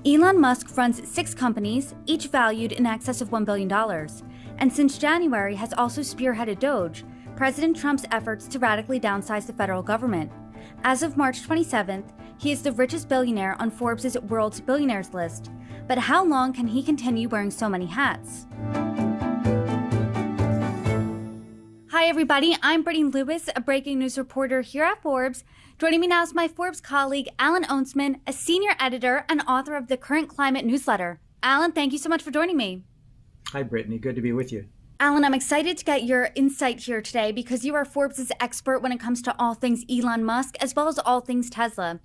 Elon Musk runs 6 companies, each valued in excess of $1 billion, and since January has also spearheaded Doge, President Trump's efforts to radically downsize the federal government. As of March 27th, he is the richest billionaire on Forbes' World's Billionaires list. But how long can he continue wearing so many hats? Hi everybody, I'm Brittany Lewis, a breaking news reporter here at Forbes. Joining me now is my Forbes colleague, Alan Ohnsman, a senior editor and author of the Current Climate newsletter. Alan, thank you so much for joining me. Hi Brittany, good to be with you. Alan, I'm excited to get your insight here today because you are Forbes' expert when it comes to all things Elon Musk as well as all things Tesla.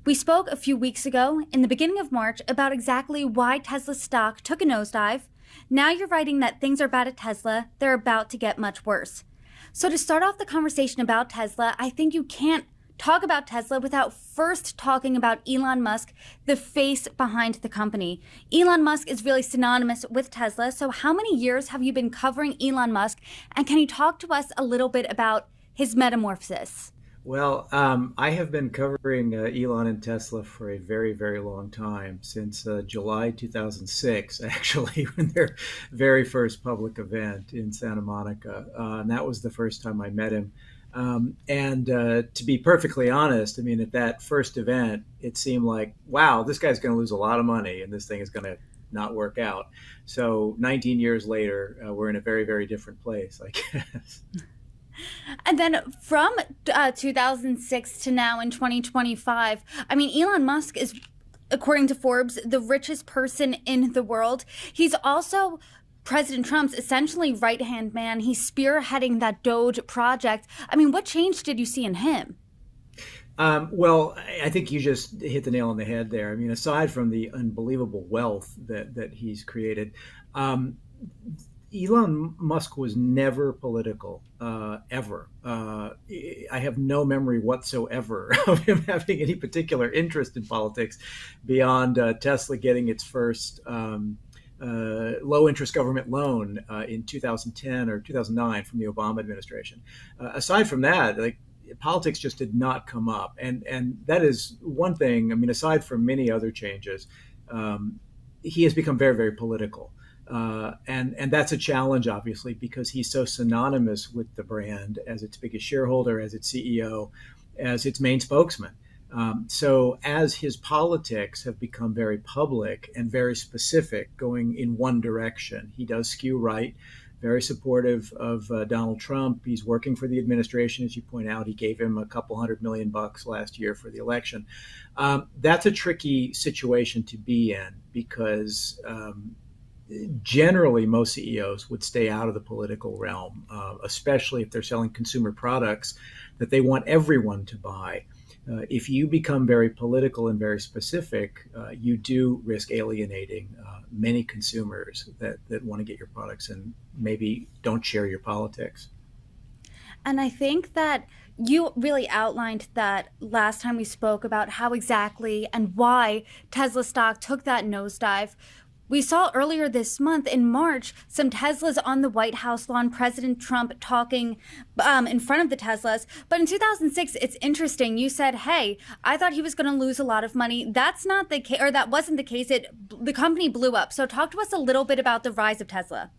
We spoke a few weeks ago in the beginning of March about exactly why Tesla stock took a nosedive. Now you're writing that things are bad at Tesla, they're about to get much worse. So to start off the conversation about Tesla, I think you can't talk about Tesla without first talking about Elon Musk, the face behind the company. Elon Musk is really synonymous with Tesla. So how many years have you been covering Elon Musk? And can you talk to us a little bit about his metamorphosis? Well, I have been covering Elon and Tesla for a very, very long time, since July 2006, actually, when their very first public event in Santa Monica. And that was the first time I met him. To be perfectly honest, I mean, at that first event, it seemed like, wow, this guy's going to lose a lot of money and this thing is going to not work out. So 19 years later, we're in a very, very different place, I guess. And then from 2006 to now in 2025, I mean, Elon Musk is, according to Forbes, the richest person in the world. He's also President Trump's essentially right-hand man. He's spearheading that Doge project. I mean, what change did you see in him? Well, I think you just hit the nail on the head there. I mean, aside from the unbelievable wealth that he's created, Elon Musk was never political, ever. I have no memory whatsoever of him having any particular interest in politics beyond Tesla getting its first low-interest government loan in 2010 or 2009 from the Obama administration. Aside from that, like, politics just did not come up, and that is one thing. I mean, aside from many other changes, he has become very, very political. And that's a challenge, obviously, because he's so synonymous with the brand as its biggest shareholder, as its CEO, as its main spokesman. So as his politics have become very public and very specific, going in one direction, he does skew right, very supportive of Donald Trump. He's working for the administration, as you point out. He gave him a couple $100 million last year for the election. That's a tricky situation to be in because generally, most CEOs would stay out of the political realm, especially if they're selling consumer products that they want everyone to buy. If you become very political and very specific, you do risk alienating many consumers that want to get your products and maybe don't share your politics. And I think that you really outlined that last time we spoke about how exactly and why Tesla stock took that nosedive. We saw earlier this month in March some Teslas on the White House lawn, President Trump talking in front of the Teslas. But in 2006, it's interesting. You said, hey, I thought he was going to lose a lot of money. That's not the case, or that wasn't the case. The company blew up. So talk to us a little bit about the rise of Tesla.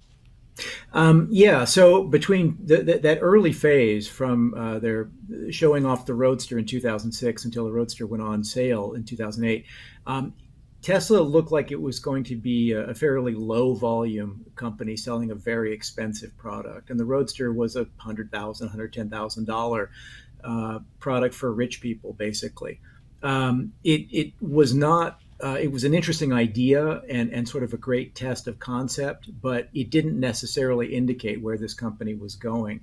So between that early phase from their showing off the Roadster in 2006 until the Roadster went on sale in 2008, Tesla looked like it was going to be a fairly low volume company selling a very expensive product. And the Roadster was a $100,000, $110,000 product for rich people, basically. It was not, it was an interesting idea and sort of a great test of concept, but it didn't necessarily indicate where this company was going.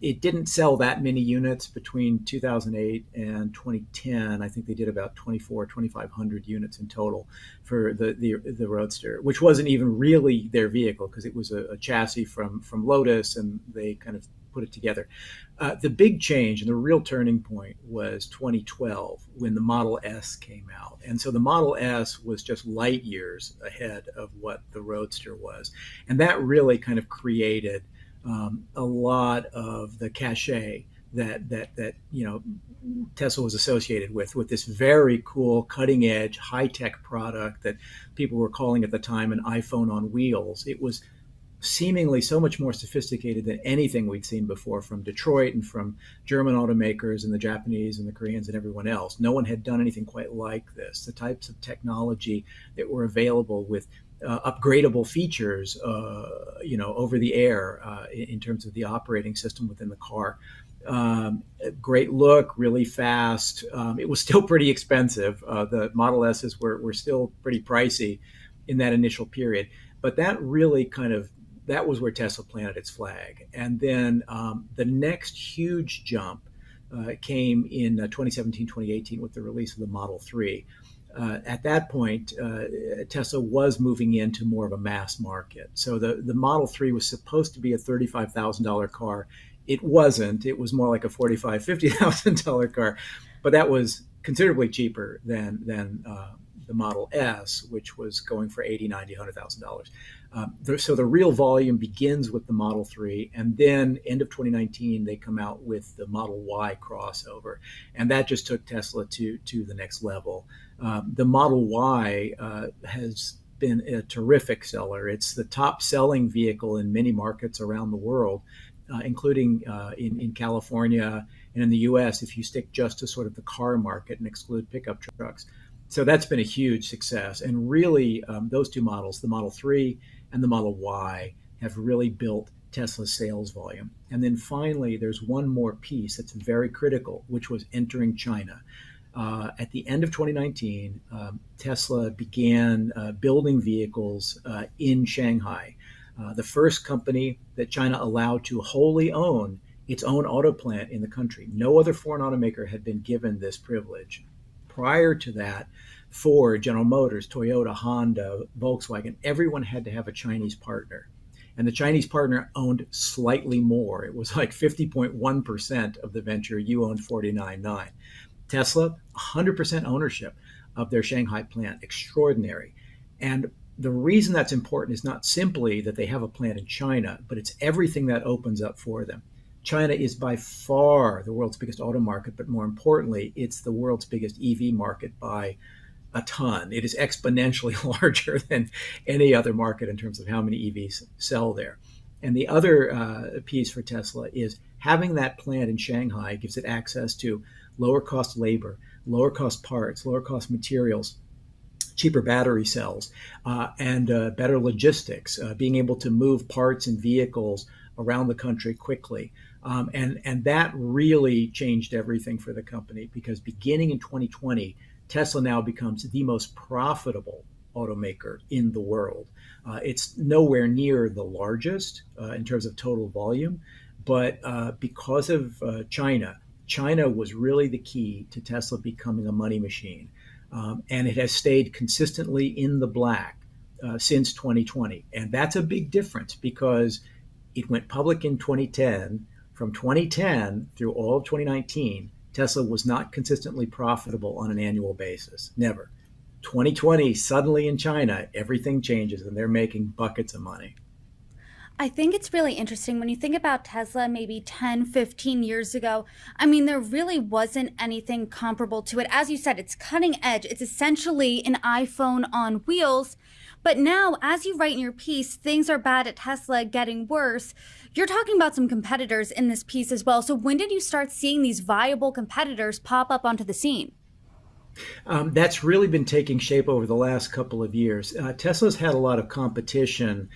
It didn't sell that many units between 2008 and 2010. I think they did about 2,500 units in total for the Roadster, which wasn't even really their vehicle because it was a chassis from Lotus, and they kind of put it together. The big change and the real turning point was 2012 when the Model S came out. And so the Model S was just light years ahead of what the Roadster was. And that really kind of created a lot of the cachet that Tesla was associated with this very cool, cutting edge, high tech product that people were calling at the time an iPhone on wheels. It was seemingly so much more sophisticated than anything we'd seen before from Detroit and from German automakers and the Japanese and the Koreans and everyone else. No one had done anything quite like this. The types of technology that were available with upgradable features, over the air in terms of the operating system within the car. Great look, really fast. It was still pretty expensive. The Model S's were still pretty pricey in that initial period. But that was where Tesla planted its flag. And then the next huge jump came in 2017, 2018 with the release of the Model 3. At that point, Tesla was moving into more of a mass market. So the Model 3 was supposed to be a $35,000 car. It wasn't. It was more like a $45,000, $50,000 car. But that was considerably cheaper than the Model S, which was going for $80,000, $90,000, $100,000. So the real volume begins with the Model 3, and then end of 2019, they come out with the Model Y crossover, and that just took Tesla to the next level. The Model Y has been a terrific seller. It's the top selling vehicle in many markets around the world, including in California and in the US, if you stick just to sort of the car market and exclude pickup trucks. So that's been a huge success. And really, those two models, the Model 3 and the Model Y, have really built Tesla's sales volume. And then finally, there's one more piece that's very critical, which was entering China. At the end of 2019, Tesla began building vehicles in Shanghai, the first company that China allowed to wholly own its own auto plant in the country. No other foreign automaker had been given this privilege. Prior to that, Ford, General Motors, Toyota, Honda, Volkswagen, everyone had to have a Chinese partner. And the Chinese partner owned slightly more. It was like 50.1% of the venture. You owned 49.9%. Tesla, 100% ownership of their Shanghai plant. Extraordinary. And the reason that's important is not simply that they have a plant in China, but it's everything that opens up for them. China is by far the world's biggest auto market, but more importantly, it's the world's biggest EV market by a ton. It is exponentially larger than any other market in terms of how many EVs sell there. And the other piece for Tesla is having that plant in Shanghai gives it access to lower cost labor, lower cost parts, lower cost materials, cheaper battery cells, and better logistics, being able to move parts and vehicles around the country quickly. And that really changed everything for the company, because beginning in 2020, Tesla now becomes the most profitable automaker in the world. It's nowhere near the largest in terms of total volume, but because of China was really the key to Tesla becoming a money machine. And it has stayed consistently in the black since 2020. And that's a big difference, because it went public in 2010. From 2010 through all of 2019, Tesla was not consistently profitable on an annual basis. Never. 2020, suddenly in China, everything changes and they're making buckets of money. I think it's really interesting when you think about Tesla maybe 10, 15 years ago. I mean, there really wasn't anything comparable to it. As you said, it's cutting edge. It's essentially an iPhone on wheels. But now, as you write in your piece, things are bad at Tesla, getting worse. You're talking about some competitors in this piece as well. So when did you start seeing these viable competitors pop up onto the scene? That's really been taking shape over the last couple of years. Tesla's had a lot of competition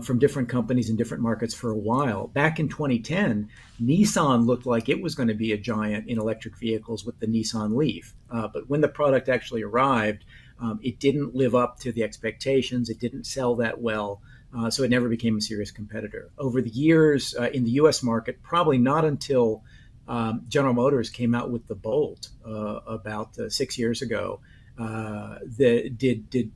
from different companies in different markets for a while. Back in 2010, Nissan looked like it was going to be a giant in electric vehicles with the Nissan Leaf. But when the product actually arrived, it didn't live up to the expectations. It didn't sell that well. So it never became a serious competitor. Over the years in the US market, probably not until General Motors came out with the Bolt about 6 years ago. Did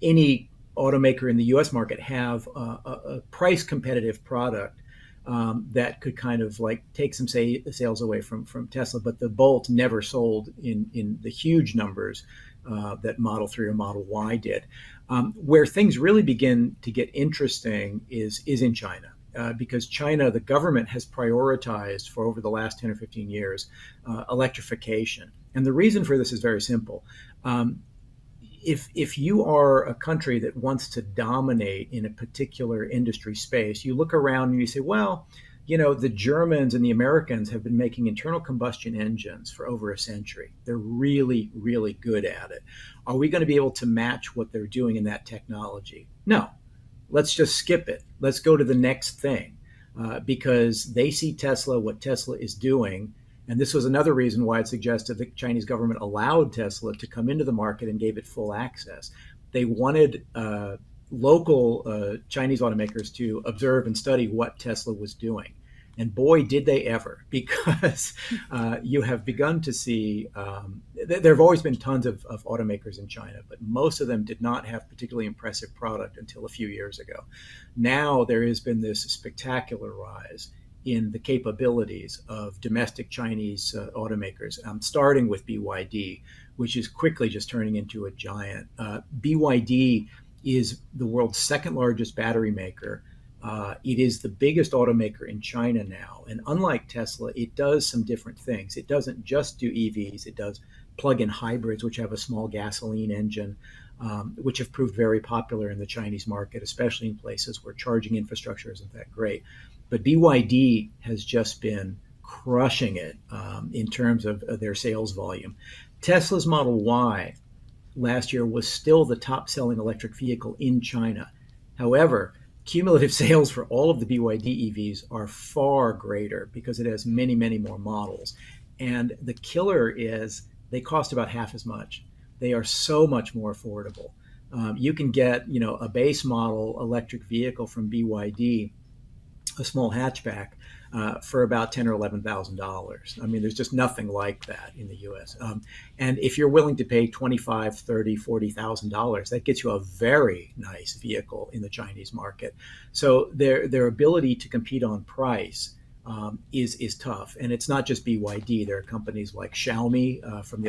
any automaker in the U.S. market have a price competitive product that could kind of like take some sales away from Tesla? But the Bolt never sold in the huge numbers that Model 3 or Model Y did. Where things really begin to get interesting is in China. because China, the government has prioritized for over the last 10 or 15 years electrification. And the reason for this is very simple. If you are a country that wants to dominate in a particular industry space, you look around and you say, well, the Germans and the Americans have been making internal combustion engines for over a century. They're really, really good at it. Are we going to be able to match what they're doing in that technology? No. Let's just skip it. Let's go to the next thing, because they see what Tesla is doing. And this was another reason why it suggested the Chinese government allowed Tesla to come into the market and gave it full access. They wanted local Chinese automakers to observe and study what Tesla was doing. And boy, did they ever, because you have begun to see, there have always been tons of automakers in China, but most of them did not have particularly impressive product until a few years ago. Now there has been this spectacular rise in the capabilities of domestic Chinese automakers, starting with BYD, which is quickly just turning into a giant. BYD is the world's second largest battery maker. It is the biggest automaker in China now. And unlike Tesla, it does some different things. It doesn't just do EVs, it does plug-in hybrids, which have a small gasoline engine, which have proved very popular in the Chinese market, especially in places where charging infrastructure isn't that great. But BYD has just been crushing it in terms of their sales volume. Tesla's Model Y last year was still the top-selling electric vehicle in China. However, cumulative sales for all of the BYD EVs are far greater because it has many, many more models. And the killer is they cost about half as much. They are so much more affordable. You can get, a base model electric vehicle from BYD, a small hatchback, for about $10,000 or $11,000. I mean, there's just nothing like that in the U.S. And if you're willing to pay $25,000, $30,000, $40,000, that gets you a very nice vehicle in the Chinese market. So their ability to compete on price is tough. And it's not just BYD. There are companies like Xiaomi from the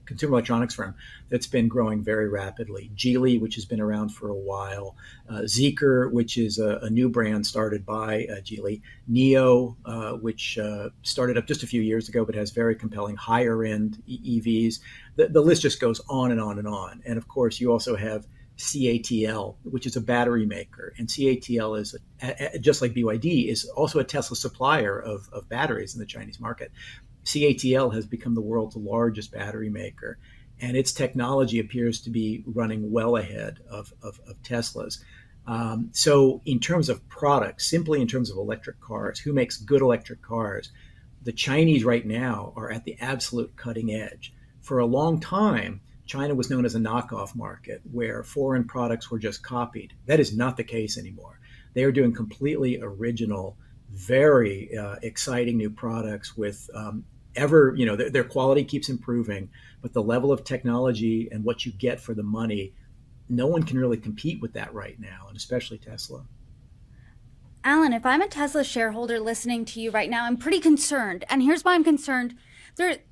consumer electronics firm that's been growing very rapidly. Geely, which has been around for a while. Zeekr, which is a new brand started by Geely. NIO, which started up just a few years ago, but has very compelling higher end EVs. The list just goes on and on and on. And of course, you also have CATL, which is a battery maker. And CATL is, just like BYD, is also a Tesla supplier of batteries in the Chinese market. CATL has become the world's largest battery maker, and its technology appears to be running well ahead of Tesla's. So in terms of products, simply in terms of electric cars, who makes good electric cars, the Chinese right now are at the absolute cutting edge. For a long time, China was known as a knockoff market where foreign products were just copied. That is not the case anymore. They are doing completely original, very exciting new products with their quality keeps improving, but the level of technology and what you get for the money, no one can really compete with that right now, and especially Tesla. Alan, if I'm a Tesla shareholder listening to you right now, I'm pretty concerned. And here's why I'm concerned.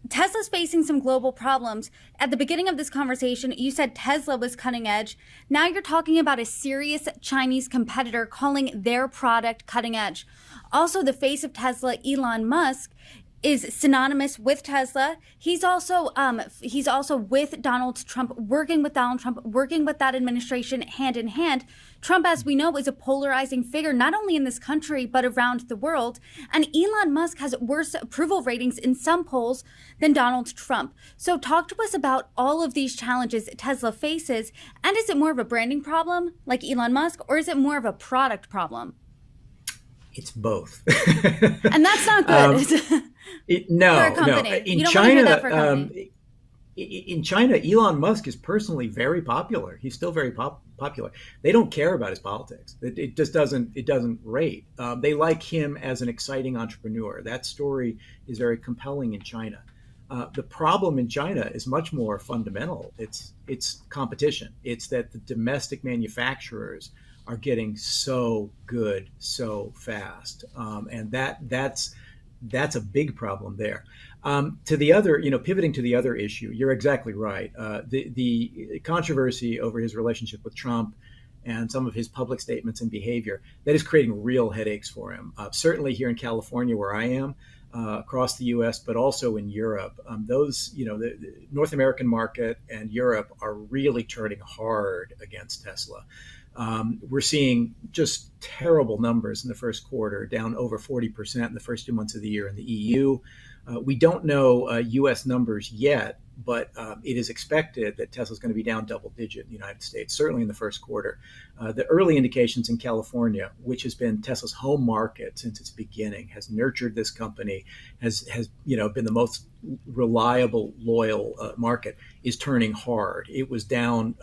Tesla's facing some global problems. At the beginning of this conversation, you said Tesla was cutting edge. Now you're talking about a serious Chinese competitor calling their product cutting edge. Also, the face of Tesla, Elon Musk, is synonymous with Tesla. He's also with Donald Trump, working with that administration hand in hand. Trump, as we know, is a polarizing figure, not only in this country, but around the world. And Elon Musk has worse approval ratings in some polls than Donald Trump. So talk to us about all of these challenges Tesla faces. And is it more of a branding problem like Elon Musk, or is it more of a product problem? It's both. And that's not good. No. In China, in China, Elon Musk is personally very popular. He's still very popular. They don't care about his politics. It just doesn't rate. They like him as an exciting entrepreneur. That story is very compelling in China. The problem in China is much more fundamental. It's competition. It's that the domestic manufacturers are getting so good so fast, and that's a big problem there. To the other, pivoting to the other issue, you're exactly right. The controversy over his relationship with Trump and some of his public statements and behavior, that is creating real headaches for him. Certainly here in California, where I am, across the U.S., but also in Europe. The North American market and Europe are really turning hard against Tesla. We're seeing just terrible numbers in the first quarter, down over 40% in the first 2 months of the year in the EU. We don't know U.S. numbers yet, but it is expected that Tesla's going to be down double digit in the United States, certainly in the first quarter. The early indications in California, which has been Tesla's home market since its beginning, has nurtured this company, has been the most reliable, loyal market, is turning hard. It was down.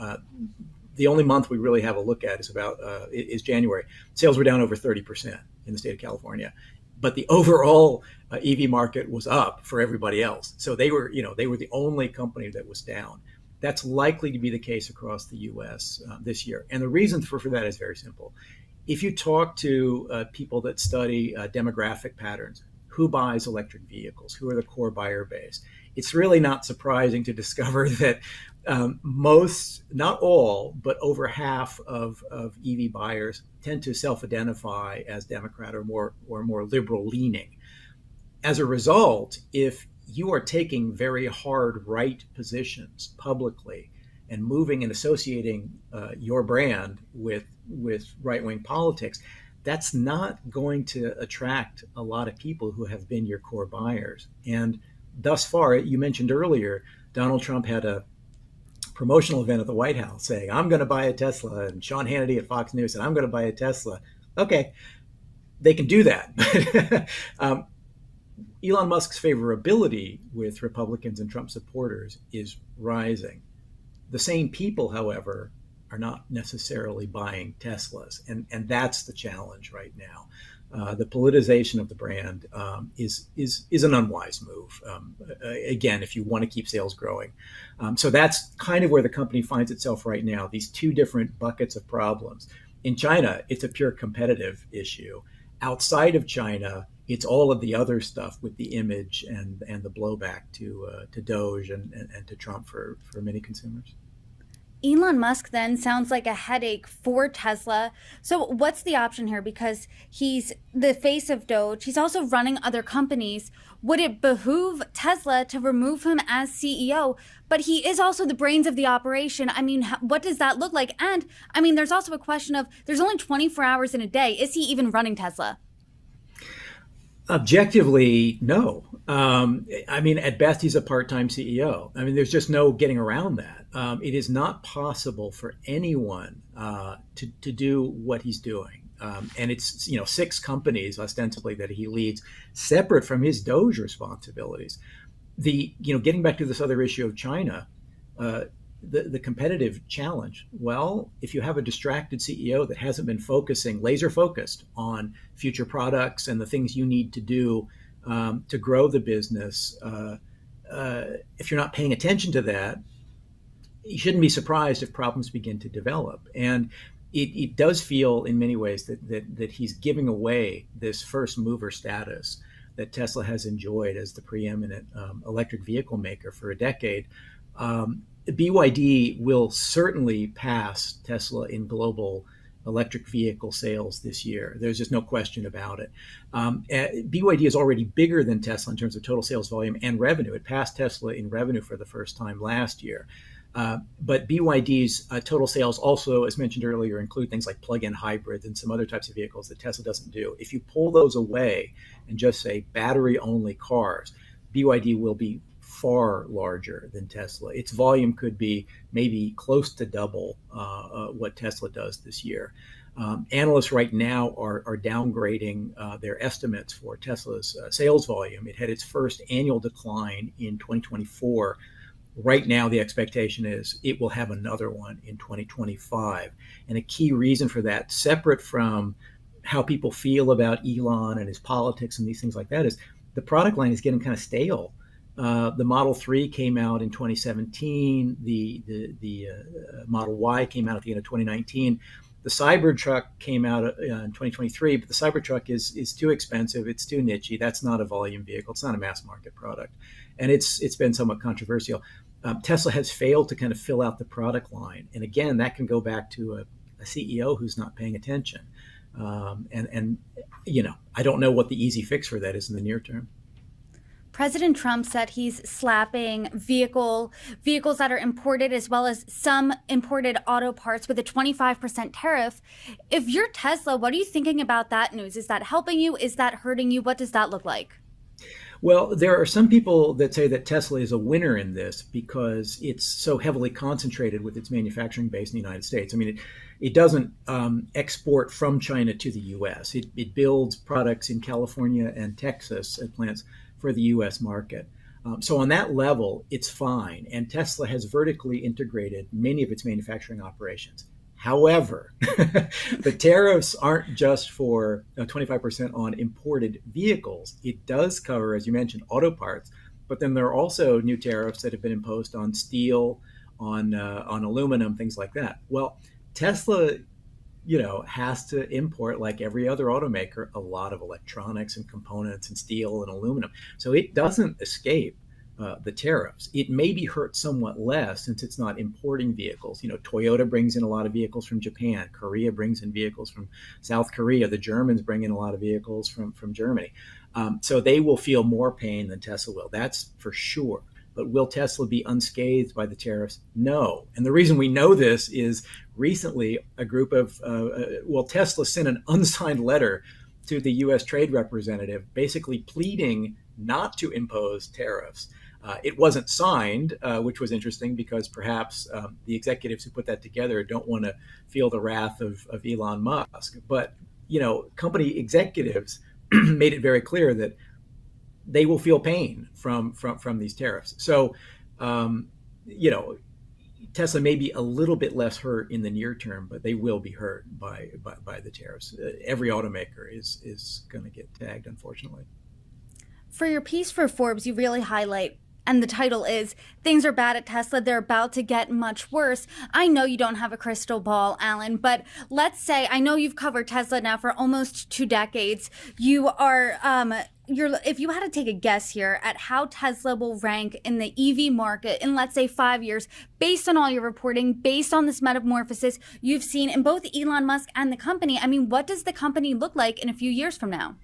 The only month we really have a look at is January. Sales were down over 30% in the state of California, but the overall EV market was up for everybody else. So they were the only company that was down. That's likely to be the case across the U.S. This year, and the reason for that is very simple. If you talk to people that study demographic patterns, who buys electric vehicles, who are the core buyer base, it's really not surprising to discover that most, not all, but over half of EV buyers tend to self-identify as Democrat or more liberal leaning. As a result, if you are taking very hard right positions publicly and moving and associating your brand with right-wing politics, that's not going to attract a lot of people who have been your core buyers. And thus far, you mentioned earlier, Donald Trump had a promotional event at the White House saying, I'm going to buy a Tesla, and Sean Hannity at Fox News said, I'm going to buy a Tesla. Okay, they can do that. Elon Musk's favorability with Republicans and Trump supporters is rising. The same people, however, are not necessarily buying Teslas, and that's the challenge right now. The politicization of the brand is an unwise move. Again, if you want to keep sales growing, so that's kind of where the company finds itself right now. These two different buckets of problems. In China, it's a pure competitive issue. Outside of China, it's all of the other stuff with the image and the blowback to Doge and to Trump for many consumers. Elon Musk then sounds like a headache for Tesla. So what's the option here? Because he's the face of Doge. He's also running other companies. Would it behoove Tesla to remove him as CEO? But he is also the brains of the operation. I mean, what does that look like? And I mean, there's also a question of there's only 24 hours in a day. Is he even running Tesla? Objectively, no. I mean, at best, he's a part-time CEO. I mean, there's just no getting around that. It is not possible for anyone to do what he's doing. And it's 6 companies ostensibly that he leads, separate from his Doge responsibilities. Getting back to this other issue of China, the competitive challenge. Well, if you have a distracted CEO that hasn't been laser focused on future products and the things you need to do to grow the business, if you're not paying attention to that, you shouldn't be surprised if problems begin to develop. And it does feel in many ways that he's giving away this first mover status that Tesla has enjoyed as the preeminent electric vehicle maker for a decade. BYD will certainly pass Tesla in global electric vehicle sales this year. There's just no question about it. BYD is already bigger than Tesla in terms of total sales volume and revenue. It passed Tesla in revenue for the first time last year. But BYD's total sales also, as mentioned earlier, include things like plug-in hybrids and some other types of vehicles that Tesla doesn't do. If you pull those away and just say battery-only cars, BYD will be far larger than Tesla. Its volume could be maybe close to double what Tesla does this year. Analysts right now are downgrading their estimates for Tesla's sales volume. It had its first annual decline in 2024. Right now, the expectation is it will have another one in 2025. And a key reason for that, separate from how people feel about Elon and his politics and these things like that, is the product line is getting kind of stale. The Model 3 came out in 2017. The Model Y came out at the end of 2019. The Cybertruck came out in 2023, but the Cybertruck is too expensive. It's too nichey. That's not a volume vehicle. It's not a mass market product. And it's been somewhat controversial. Tesla has failed to kind of fill out the product line. And again, that can go back to a CEO who's not paying attention. And I don't know what the easy fix for that is in the near term. President Trump said he's slapping vehicles that are imported as well as some imported auto parts with a 25% tariff. If you're Tesla, what are you thinking about that news? Is that helping you? Is that hurting you? What does that look like? Well, there are some people that say that Tesla is a winner in this because it's so heavily concentrated with its manufacturing base in the United States. I mean, it doesn't export from China to the U.S. It builds products in California and Texas at plants for the U.S. market. So on that level, it's fine. And Tesla has vertically integrated many of its manufacturing operations. However, the tariffs aren't just for 25% on imported vehicles. It does cover, as you mentioned, auto parts, but then there are also new tariffs that have been imposed on steel, on aluminum, things like that. Well, Tesla, has to import, like every other automaker, a lot of electronics and components and steel and aluminum. So it doesn't escape the tariffs. It may be hurt somewhat less since it's not importing vehicles. Toyota brings in a lot of vehicles from Japan. Korea brings in vehicles from South Korea. The Germans bring in a lot of vehicles from Germany. So they will feel more pain than Tesla will. That's for sure. But will Tesla be unscathed by the tariffs? No. And the reason we know this is recently a group of, Tesla sent an unsigned letter to the U.S. trade representative basically pleading not to impose tariffs. It wasn't signed, which was interesting because perhaps the executives who put that together don't want to feel the wrath of Elon Musk. But, company executives made it very clear that they will feel pain from these tariffs. So, Tesla may be a little bit less hurt in the near term, but they will be hurt by the tariffs. Every automaker is going to get tagged, unfortunately. For your piece for Forbes, you really highlight, and the title is Things Are Bad at Tesla, They're About to Get Much Worse. I know you don't have a crystal ball, Alan, but let's say, I know you've covered Tesla now for almost 2 decades. You are, if you had to take a guess here at how Tesla will rank in the EV market in, let's say, 5 years, based on all your reporting, based on this metamorphosis you've seen in both Elon Musk and the company, I mean, what does the company look like in a few years from now?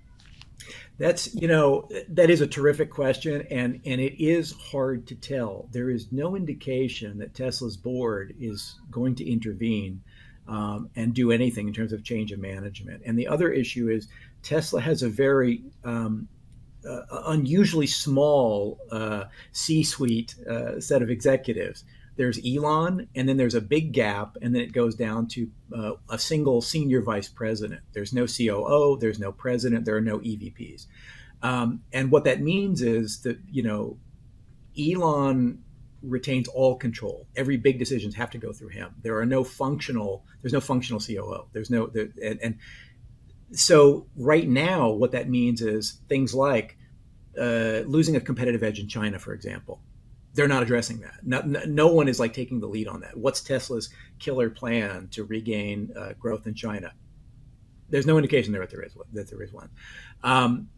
That is a terrific question, and it is hard to tell. There is no indication that Tesla's board is going to intervene and do anything in terms of change of management. And the other issue is Tesla has a very unusually small C-suite set of executives. There's Elon, and then there's a big gap, and then it goes down to a single senior vice president. There's no COO, there's no president, there are no EVPs. And what that means is that, Elon retains all control. Every big decisions have to go through him. There's no functional COO. And so right now, what that means is things like losing a competitive edge in China, for example. They're not addressing that. No one is taking the lead on that. What's Tesla's killer plan to regain growth in China? There's no indication that there is one.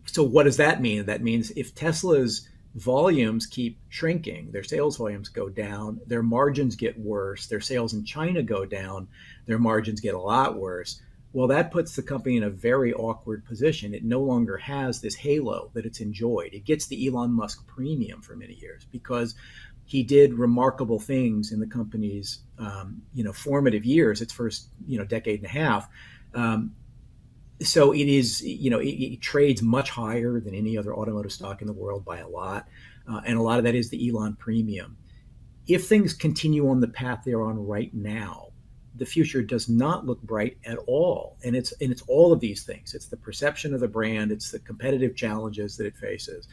So what does that mean? That means if Tesla's volumes keep shrinking, their sales volumes go down, their margins get worse, their sales in China go down, their margins get a lot worse. Well, that puts the company in a very awkward position. It no longer has this halo that it's enjoyed. It gets the Elon Musk premium for many years because he did remarkable things in the company's, formative years, its first, decade and a half. So it is, it trades much higher than any other automotive stock in the world by a lot. And a lot of that is the Elon premium. If things continue on the path they're on right now, the future does not look bright at all. And it's all of these things. It's the perception of the brand. It's the competitive challenges that it faces.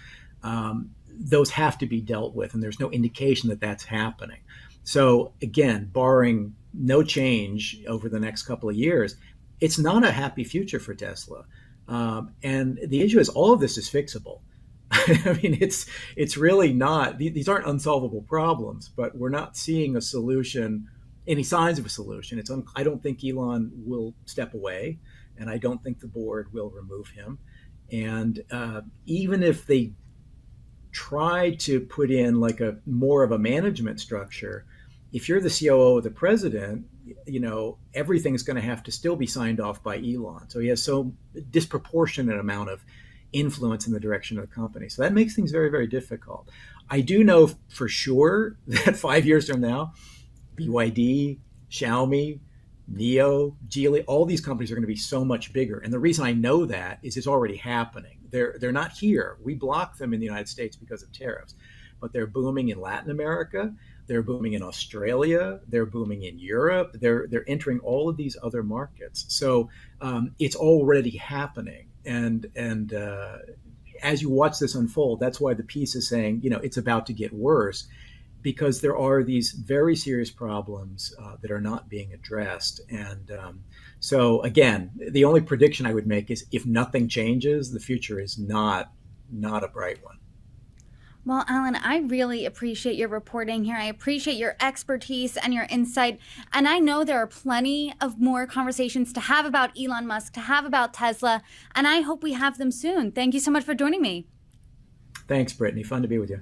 Those have to be dealt with. And there's no indication that that's happening. So again, barring no change over the next couple of years, it's not a happy future for Tesla. And the issue is all of this is fixable. I mean, it's really not, these aren't unsolvable problems, but we're not seeing a solution, any signs of a solution. I don't think Elon will step away, and I don't think the board will remove him. And even if they try to put in more of a management structure, if you're the COO of the president, everything's going to have to still be signed off by Elon. So he has so disproportionate amount of influence in the direction of the company. So that makes things very, very difficult. I do know for sure that 5 years from now, BYD, Xiaomi, Neo, Geely, all these companies are going to be so much bigger. And the reason I know that is it's already happening. They're not here. We block them in the United States because of tariffs, but they're booming in Latin America. They're booming in Australia. They're booming in Europe. They're entering all of these other markets. So it's already happening. And as you watch this unfold, that's why the piece is saying, it's about to get worse, because there are these very serious problems that are not being addressed. And so again, the only prediction I would make is if nothing changes, the future is not a bright one. Well, Alan, I really appreciate your reporting here. I appreciate your expertise and your insight. And I know there are plenty of more conversations to have about Elon Musk, to have about Tesla, and I hope we have them soon. Thank you so much for joining me. Thanks, Brittany. Fun to be with you.